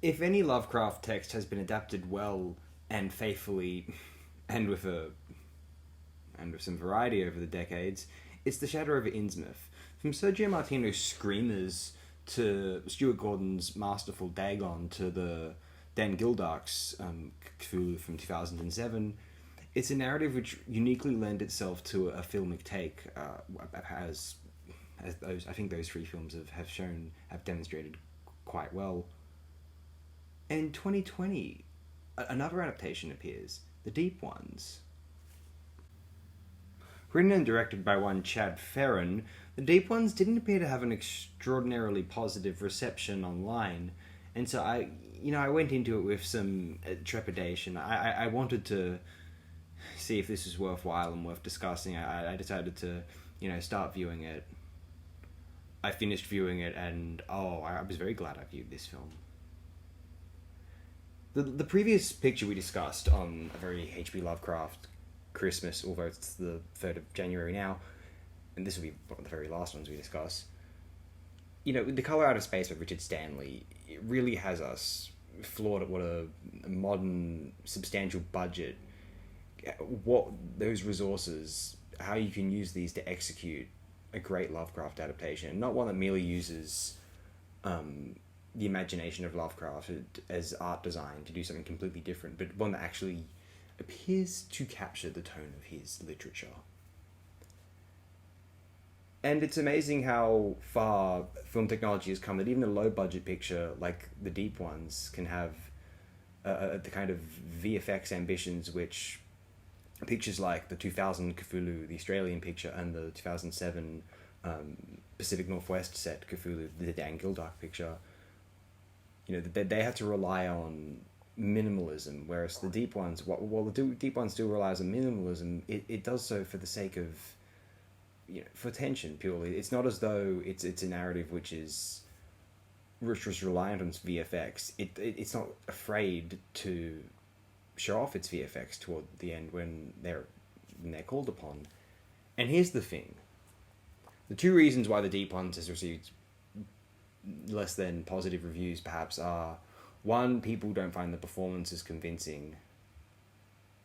If any Lovecraft text has been adapted well and faithfully, and with a and with some variety over the decades, it's The Shadow over Innsmouth. From Sergio Martino's Screamers to Stuart Gordon's masterful Dagon to the Dan Gildark's Cthulhu from 2007, it's a narrative which uniquely lends itself to a filmic take, as those I think those three films have demonstrated quite well. In 2020, another adaptation appears, The Deep Ones. Written and directed by one Chad Ferrin, The Deep Ones didn't appear to have an extraordinarily positive reception online, and so I went into it with some trepidation. I wanted to see if this was worthwhile and worth discussing. I decided to, start viewing it. I finished viewing it, and I was very glad I viewed this film. The previous picture we discussed on a very H.P. Lovecraft Christmas, although it's the 3rd of January now, and this will be one of the very last ones we discuss. The Colour Out of Space by Richard Stanley, it really has us floored at what a modern, substantial budget, what those resources, how you can use these to execute a great Lovecraft adaptation, not one that merely uses the imagination of Lovecraft as art design to do something completely different, but one that actually appears to capture the tone of his literature. And it's amazing how far film technology has come, that even a low-budget picture like The Deep Ones can have the kind of VFX ambitions which pictures like the 2000 Cthulhu, the Australian picture, and the 2007 Pacific Northwest set Cthulhu, the Dan Gildark picture, they had to rely on minimalism, whereas the Deep Ones, while the Deep Ones still relies on minimalism, it does so for the sake of, for tension purely. It's not as though it's a narrative which was reliant on its VFX. It's not afraid to show off its VFX toward the end when they're called upon. And here's the thing: the two reasons why the Deep Ones has received less than positive reviews, perhaps, are: one, people don't find the performances convincing.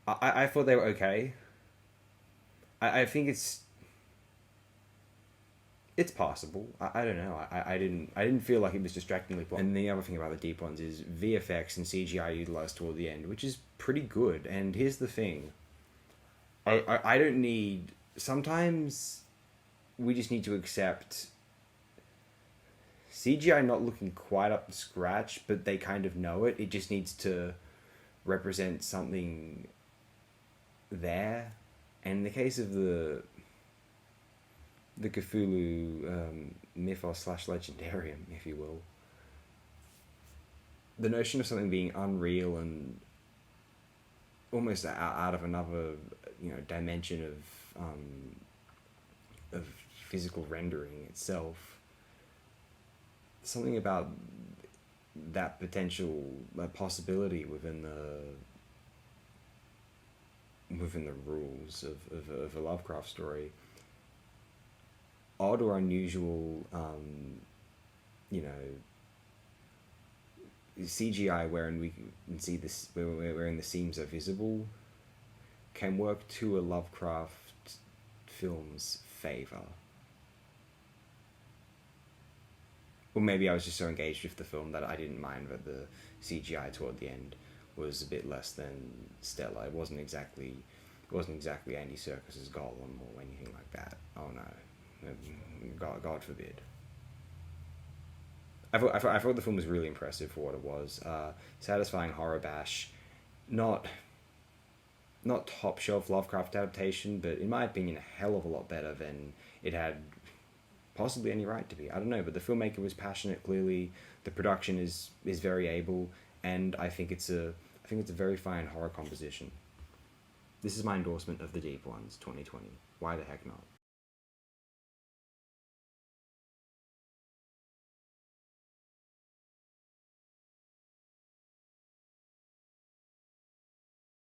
I thought they were okay. I think it's possible. I don't know. I didn't feel like it was distractingly plot. And the other thing about the Deep Ones is VFX and CGI utilized toward the end, which is pretty good. And here's the thing: I don't need. Sometimes we just need to accept CGI not looking quite up to scratch, but they kind of know it. It just needs to represent something there. And in the case of the Cthulhu mythos / legendarium, if you will, the notion of something being unreal and almost out of another dimension of physical rendering itself. Something about that potential, that possibility within the rules of a Lovecraft story, odd or unusual, CGI wherein we can see this, wherein the seams are visible, can work to a Lovecraft film's favor. Or maybe I was just so engaged with the film that I didn't mind that the CGI toward the end was a bit less than stellar. It wasn't exactly Andy Serkis's Gollum or anything like that. Oh no, God forbid. I thought the film was really impressive for what it was. Satisfying horror bash, not top shelf Lovecraft adaptation, but in my opinion, a hell of a lot better than it had possibly any right to be. I don't know, but the filmmaker was passionate. Clearly, the production is very able, and I think it's a very fine horror composition. This is my endorsement of The Deep Ones 2020. Why the heck not?